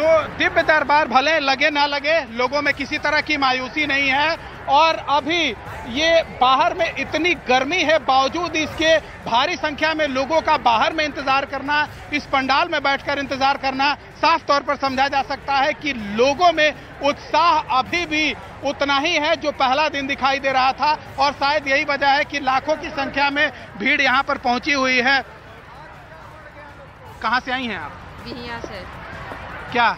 तो दिव्य दरबार भले लगे ना लगे, लोगों में किसी तरह की मायूसी नहीं है। और अभी ये बाहर में इतनी गर्मी है, बावजूद इसके भारी संख्या में लोगों का बाहर में इंतजार करना, इस पंडाल में बैठकर इंतजार करना, साफ तौर पर समझा जा सकता है कि लोगों में उत्साह अभी भी उतना ही है जो पहला दिन दिखाई दे रहा था। और शायद यही वजह है कि लाखों की संख्या में भीड़ यहाँ पर पहुंची हुई है। कहाँ से आई हैं आप? बिहिया से। क्या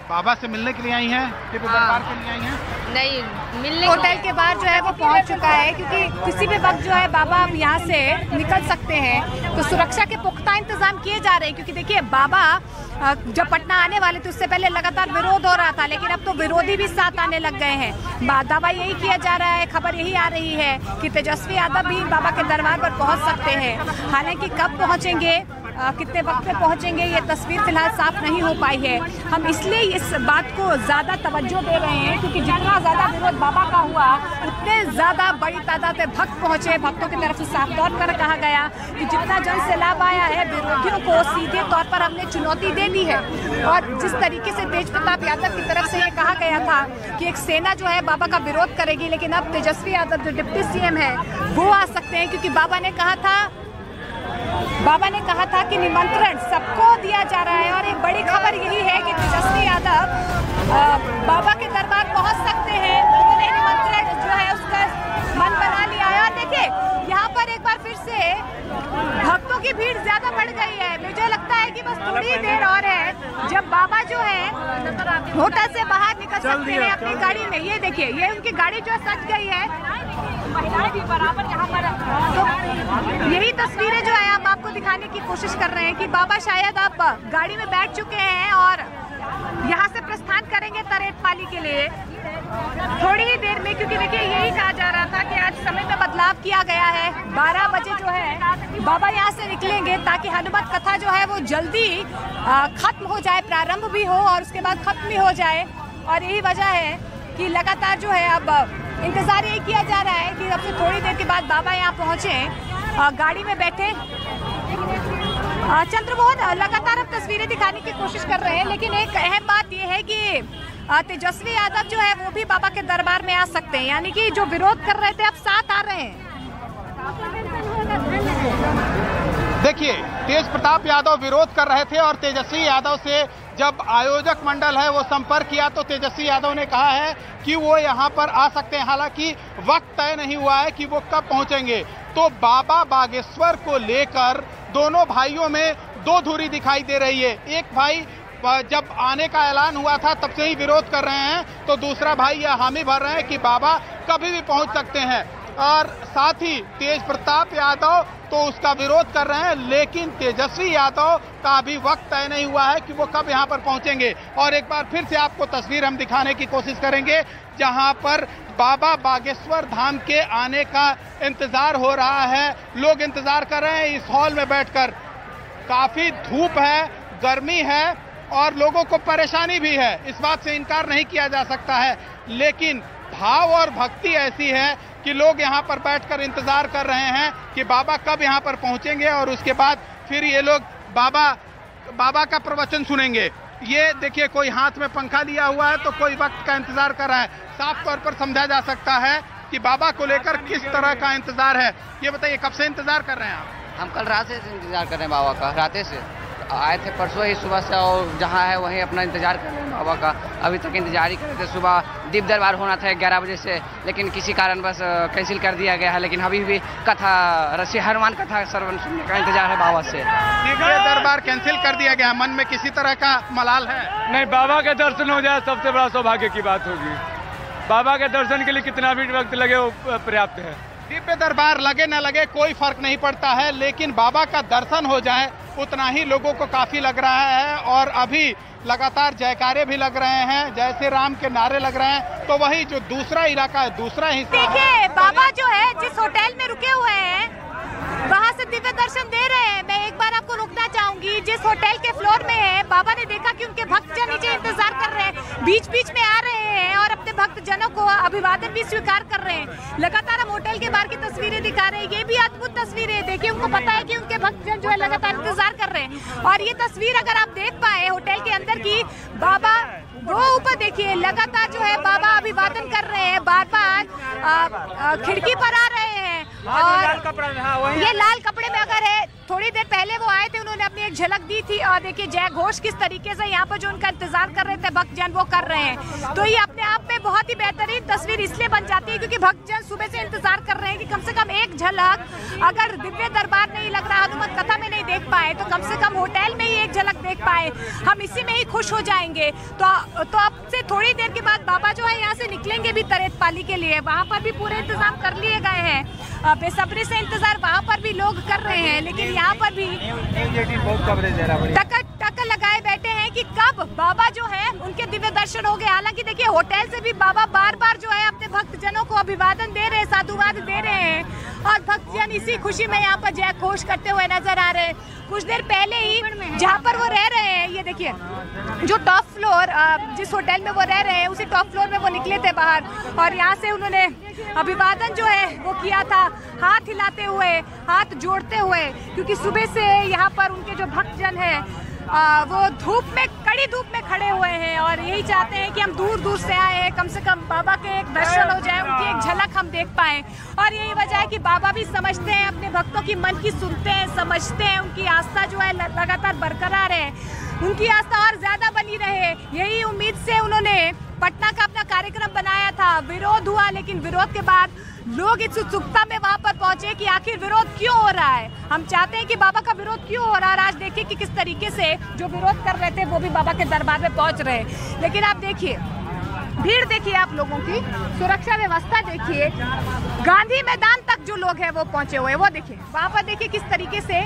बाबा से मिलने के लिए आई हैं? दिव्य दरबार के लिए आई हैं? नहीं, मिलने होटल के बाहर जो है वो पहुंच चुका है, क्योंकि किसी भी वक्त जो है बाबा अब यहाँ से निकल सकते हैं। तो सुरक्षा के पुख्ता इंतजाम किए जा रहे हैं, क्योंकि देखिए बाबा जब पटना आने वाले थे उससे पहले लगातार विरोध हो रहा था, लेकिन अब तो विरोधी भी साथ आने लग गए हैं। दावा यही किया जा रहा है, खबर यही आ रही है कि तेजस्वी यादव भी बाबा के दरबार पर पहुंच सकते हैं। हालांकि कब पहुंचेंगे, कितने वक्त में पहुंचेंगे, ये तस्वीर फिलहाल साफ नहीं हो पाई है। हम इसलिए इस बात को ज़्यादा तवज्जो दे रहे हैं क्योंकि जितना ज़्यादा विरोध बाबा का हुआ उतने ज़्यादा बड़ी तादाद में भक्त पहुंचे। भक्तों की तरफ से साफ तौर पर कहा गया कि जितना जन सैलाब आया है, विरोधियों को सीधे तौर पर हमने चुनौती दे दी है। और जिस तरीके से तेज प्रताप यादव की तरफ से ये कहा गया था कि एक सेना जो है बाबा का विरोध करेगी, लेकिन अब तेजस्वी यादव जो डिप्टी सीएम है वो आ सकते हैं, क्योंकि बाबा ने कहा था कि निमंत्रण सबको दिया जा रहा है। और एक बड़ी खबर यही है कि तेजस्वी यादव बाबा के दरबार पहुंच सकते हैं। उन्होंने निमंत्रण जो है उसका मन बना लिया है। और देखिए यहाँ पर एक बार फिर से भक्तों की भीड़ ज्यादा बढ़ गई है। मुझे लगता है कि बस थोड़ी देर और है जब बाबा जो है होटल से बाहर निकल सकते हैं अपनी गाड़ी में। ये देखिए, ये उनकी गाड़ी जो सज गई है, महिलाएं भी बराबर यहाँ पर। तो यही तस्वीरें जो है हम आपको दिखाने की कोशिश कर रहे हैं कि बाबा शायद अब गाड़ी में बैठ चुके हैं और यहाँ से प्रस्थान करेंगे तरेतपाली के लिए थोड़ी ही देर में। क्योंकि देखिए यही कहा जा रहा था कि आज समय में बदलाव किया गया है। 12 बजे जो है बाबा यहाँ से निकलेंगे ताकि हनुमत कथा जो है वो जल्दी खत्म हो जाए, प्रारंभ भी हो और उसके बाद खत्म भी हो जाए। और यही वजह है कि लगातार जो है अब इंतजार यही किया जा रहा है कि अब से थोड़ी देर के बाद बाबा यहाँ पहुँचे, गाड़ी में बैठे। चंद्रमोहन लगातार अब तस्वीरें दिखाने की कोशिश कर रहे हैं, लेकिन एक अहम बात यह है कि तेजस्वी यादव जो है वो भी बाबा के दरबार में आ सकते हैं, यानी कि जो विरोध कर रहे थे अब साथ आ रहे हैं। देखिए, तेज प्रताप यादव विरोध कर रहे थे और तेजस्वी यादव से जब आयोजक मंडल है वो संपर्क किया तो तेजस्वी यादव ने कहा है कि वो यहाँ पर आ सकते हैं। हालांकि वक्त तय नहीं हुआ है कि वो कब पहुंचेंगे। तो बाबा बागेश्वर को लेकर दोनों भाइयों में दो धुरी दिखाई दे रही है। एक भाई जब आने का ऐलान हुआ था तब से ही विरोध कर रहे हैं, तो दूसरा भाई यह हामी भर रहे हैं कि बाबा कभी भी पहुंच सकते हैं। और साथ ही तेज प्रताप यादव तो उसका विरोध कर रहे हैं, लेकिन तेजस्वी यादव का भी वक्त तय नहीं हुआ है कि वो कब यहाँ पर पहुंचेंगे। और एक बार फिर से आपको तस्वीर हम दिखाने की कोशिश करेंगे जहाँ पर बाबा बागेश्वर धाम के आने का इंतजार हो रहा है। लोग इंतजार कर रहे हैं इस हॉल में बैठकर। काफी धूप है, गर्मी है और लोगों को परेशानी भी है, इस बात से इनकार नहीं किया जा सकता है। लेकिन भाव और भक्ति ऐसी है कि लोग यहाँ पर बैठकर इंतजार कर रहे हैं कि बाबा कब यहाँ पर पहुँचेंगे और उसके बाद फिर ये लोग बाबा का प्रवचन सुनेंगे। ये देखिए, कोई हाथ में पंखा लिया हुआ है तो कोई वक्त का इंतजार कर रहा है। साफ तौर पर समझा जा सकता है कि बाबा को लेकर किस तरह का इंतजार है। ये बताइए, कब से इंतजार कर रहे हैं आप? हम कल रात से इंतजार कर रहे हैं बाबा का, रात से आए थे परसों ही सुबह से, और जहाँ है वहीं अपना इंतजार कर रहे हैं बाबा का। अभी तक इंतजार ही कर रहे थे। सुबह दिव्य दरबार होना था 11 बजे से, लेकिन किसी कारण बस कैंसिल कर दिया गया है। लेकिन अभी भी कथा ऋषि हनुमान कथा श्रवण सुनने का इंतजार है बाबा से। दिव्य दरबार कैंसिल कर दिया गया, मन में किसी तरह का मलाल है? नहीं, बाबा के दर्शन हो जाए सबसे बड़ा सौभाग्य की बात होगी। बाबा के दर्शन के लिए कितना भी वक्त लगे वो पर्याप्त है। दिव्य दरबार लगे न लगे कोई फर्क नहीं पड़ता है, लेकिन बाबा का दर्शन हो जाए उतना ही लोगों को काफी लग रहा है। और अभी लगातार जयकारे भी लग रहे हैं, जय श्री राम के नारे लग रहे हैं। तो वही जो दूसरा इलाका है, दूसरा हिस्सा, देखिए बाबा जो है जिस होटल में रुके हुए हैं वहाँ से दिव्य दर्शन दे रहे हैं। मैं एक बार आपको रोकना चाहूंगी, जिस होटल के फ्लोर में है बाबा ने देखा कि उनके भक्तजन नीचे इंतजार कर रहे हैं, बीच बीच में आ रहे हैं और अपने भक्तजनों को अभिवादन भी स्वीकार कर रहे हैं। लगातार हम होटल के बाहर की तस्वीरें दिखा रहे हैं, ये भी अद्भुत तस्वीरें देखिए। उनको पता है कि उनके भक्तजन जो है लगातार इंतजार कर रहे हैं। और ये तस्वीर अगर आप देख पाए होटल के अंदर की, देखिए लगातार जो है बाबा अभिवादन कर रहे हैं, बार बार खिड़की पर आ रहे हैं और ये लाल कपड़े में अगर है, थोड़ी देर पहले वो आए थे, उन्होंने अपनी एक झलक दी थी और देखिए जय घोष किस तरीके से यहाँ पर जो उनका इंतजार कर रहे थे भक्तजन वो कर रहे हैं। तो ये अपने आप में बहुत ही बेहतरीन तस्वीर इसलिए बन जाती है क्योंकि भक्तजन सुबह से इंतजार कर रहे हैं कि कम से कम एक झलक, अगर दिव्य दरबार नहीं लग रहा, हनुमत कथा में नहीं देख पाए तो कम से कम होटल में ही एक झलक देख पाए, हम इसी में ही खुश हो जाएंगे। तो अब से थोड़ी देर के बाद बाबा जो है यहाँ से निकलेंगे भी तरेत पाली के लिए, वहाँ पर भी पूरे इंतजाम कर लिए गए हैं, बेसब्री से इंतजार वहाँ पर भी लोग कर रहे हैं, लेकिन यहाँ पर भी टक्कर लगाए बैठे हैं कि कब बाबा जो है उनके दिव्य दर्शन हो गए। हालांकि देखिए होटल से भी बाबा बार बार जो है अपने भक्तजनों को अभिवादन दे रहे हैं, साधुवाद दे रहे हैं और भक्तजन इसी खुशी में यहाँ पर जय घोष करते हुए नजर आ रहे हैं। कुछ देर पहले ही जहाँ पर वो रह रहे हैं, ये देखिए जो टॉप फ्लोर, जिस होटल में वो रह रहे हैं उसी टॉप फ्लोर में वो निकले थे बाहर और यहाँ से उन्होंने अभिवादन जो है वो किया था, हाथ हिलाते हुए, हाथ जोड़ते हुए, क्योंकि सुबह से यहाँ पर उनके जो भक्तजन है वो धूप में, कड़ी धूप में खड़े हुए हैं और यही चाहते हैं कि हम दूर दूर से आए हैं, कम से कम बाबा के एक दर्शन हो जाए, उनकी एक झलक हम देख पाएं। और यही वजह है कि बाबा भी समझते हैं, अपने भक्तों की मन की सुनते हैं, समझते हैं, उनकी आस्था जो है लगातार बरकरार है, उनकी आस्था और ज्यादा बनी रहे, यही उम्मीद से उन्होंने पटना का अपना कार्यक्रम बनाया था। विरोध हुआ, लेकिन विरोध के बाद लोग इस उत्सुकता में वहां पर पहुंचे कि आखिर विरोध क्यों हो रहा है, हम चाहते हैं कि बाबा का विरोध क्यों हो रहा है। आज देखिए कि किस तरीके से जो विरोध कर रहे थे वो भी बाबा के दरबार में पहुंच रहे हैं। लेकिन आप देखिए भीड़, देखिए आप लोगों की सुरक्षा व्यवस्था देखिए, गांधी मैदान तक जो लोग हैं वो पहुंचे हुए, वो देखिए वहां पर देखिए किस तरीके से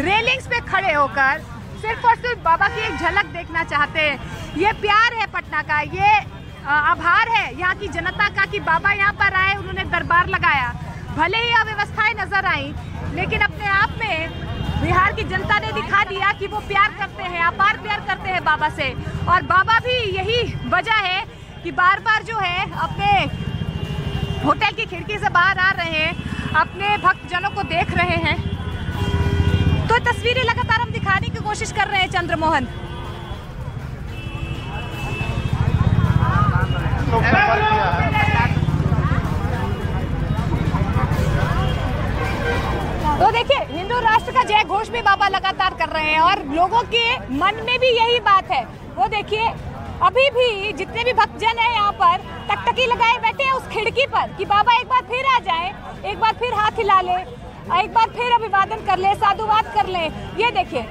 रेलिंग्स पे खड़े होकर सिर्फ और सिर्फ बाबा की एक झलक देखना चाहते हैं। ये प्यार है पटना का, ये आभार है यहाँ की जनता का कि बाबा यहाँ पर आए, उन्होंने दरबार लगाया। भले ही अव्यवस्थाएं नजर आई, लेकिन अपने आप में बिहार की जनता ने दिखा दिया कि वो प्यार करते हैं, अपार प्यार करते हैं बाबा से। और बाबा भी यही वजह है कि बार बार जो है अपने होटल की खिड़की से बाहर आ रहे हैं, अपने भक्तजनों को देख रहे हैं। तो तस्वीरें लगातार हम दिखाने की कोशिश कर रहे हैं चंद्रमोहन। तो देखिए हिंदू राष्ट्र का जय घोष भी बाबा लगातार कर रहे हैं और लोगों के मन में भी यही बात है। वो देखिए अभी भी जितने भी भक्तजन हैं यहाँ पर टकटकी लगाए बैठे हैं उस खिड़की पर कि बाबा एक बार फिर आ जाए, एक बार फिर हाथ हिला ले, एक बार फिर अभिवादन कर ले, साधुवाद कर ले। ये देखिए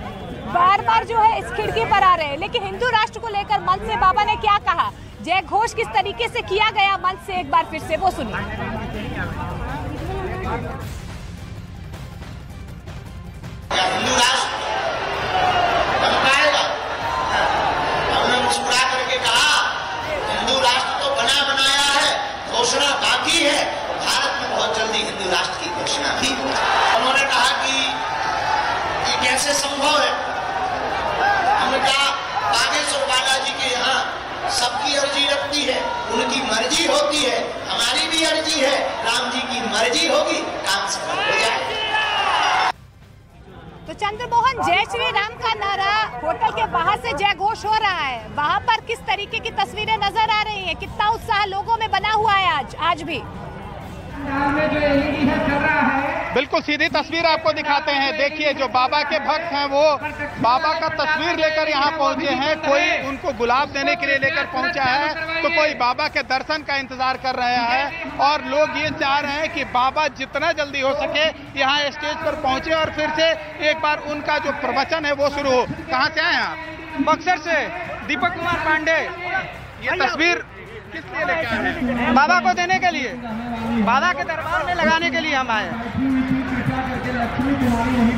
बार बार जो है इस खिड़की पर आ रहे हैं। लेकिन हिंदू राष्ट्र को लेकर मन से बाबा ने क्या कहा, जय घोष किस तरीके से किया गया मन से, एक बार फिर से वो सुनिए। हिंदू राष्ट्र चमकाएगा, हमने मुस्कुरा करके कहा हिंदू राष्ट्र तो बना बनाया है, घोषणा बाकी है, भारत में बहुत जल्दी हिंदू राष्ट्र की घोषणा भी। उन्होंने कहा कि ये कैसे संभव है, हमने कहा बागेश्वर बालाजी के यहाँ सबकी अर्जी रखती है, उनकी मर्जी होती है, हमारी भी अर्जी है, राम जी की मर्जी होगी, काम सफल हो जाए। तो चंद्रमोहन, जय श्री राम का नारा होटल के बाहर से जय घोष हो रहा है, वहाँ पर किस तरीके की तस्वीरें नजर आ रही हैं, कितना उत्साह लोगों में बना हुआ है आज भी। बिल्कुल सीधी तस्वीर आपको दिखाते हैं। देखिए जो बाबा के भक्त हैं वो बाबा का तस्वीर लेकर यहाँ पहुंचे हैं, कोई उनको गुलाब देने के लिए लेकर पहुंचा है, तो कोई बाबा के दर्शन का इंतजार कर रहे हैं और लोग ये चाह रहे हैं कि बाबा जितना जल्दी हो सके यहाँ स्टेज पर पहुंचे और फिर से एक बार उनका जो प्रवचन है वो शुरू हो। कहाँ से आए हैं आप? बक्सर से दीपक कुमार पांडे। ये तस्वीर किस लिए लेके आए हैं? बाबा को देने के लिए, बाबा के दरबार में लगाने के लिए हम आए।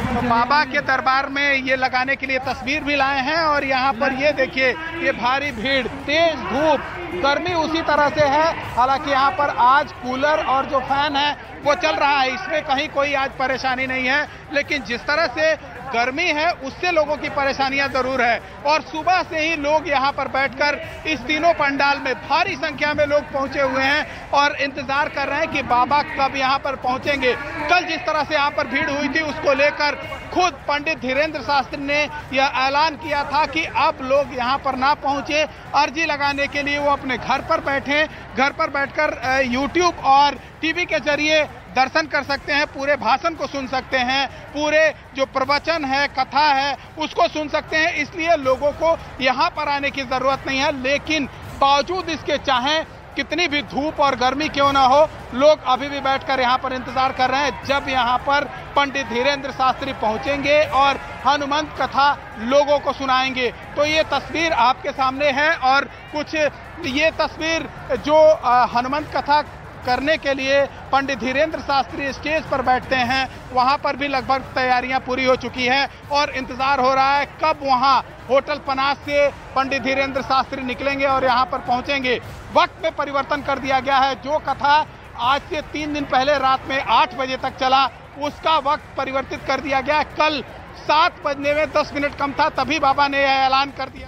तो बाबा के दरबार में ये लगाने के लिए तस्वीर भी लाए हैं और यहाँ पर ये देखिए ये भारी भीड़, तेज धूप, गर्मी उसी तरह से है। हालांकि यहाँ पर आज कूलर और जो फैन है वो चल रहा है, इसमें कहीं कोई आज परेशानी नहीं है। लेकिन जिस तरह से गर्मी है उससे लोगों की परेशानियां जरूर है। और सुबह से ही लोग यहां पर बैठकर इस तीनों पंडाल में भारी संख्या में लोग पहुंचे हुए हैं और इंतजार कर रहे हैं कि बाबा कब यहां पर पहुंचेंगे। कल जिस तरह से यहां पर भीड़ हुई थी उसको लेकर खुद पंडित धीरेन्द्र शास्त्री ने यह ऐलान किया था कि अब लोग यहां पर ना पहुंचे, अर्जी लगाने के लिए वो अपने घर पर बैठे, घर पर बैठकर YouTube और टीवी के जरिए दर्शन कर सकते हैं, पूरे भाषण को सुन सकते हैं, पूरे जो प्रवचन है, कथा है, उसको सुन सकते हैं। इसलिए लोगों को यहां पर आने की जरूरत नहीं है। लेकिन बावजूद इसके चाहें कितनी भी धूप और गर्मी क्यों ना हो, लोग अभी भी बैठकर यहां पर इंतजार कर रहे हैं जब यहां पर पंडित धीरेन्द्र शास्त्री पहुंचेंगे और हनुमंत कथा लोगों को सुनाएंगे। तो ये तस्वीर आपके सामने है और कुछ ये तस्वीर जो हनुमंत कथा करने के लिए पंडित धीरेन्द्र शास्त्री स्टेज पर बैठते हैं, वहां पर भी लगभग तैयारियां पूरी हो चुकी है और इंतजार हो रहा है कब वहां होटल पनास से पंडित धीरेन्द्र शास्त्री निकलेंगे और यहां पर पहुंचेंगे। वक्त में परिवर्तन कर दिया गया है। जो कथा आज से 3 दिन पहले रात में 8 बजे तक चला, उसका वक्त परिवर्तित कर दिया गया। कल 7 बजने में 10 मिनट कम था, तभी बाबा ने यह ऐलान कर दिया।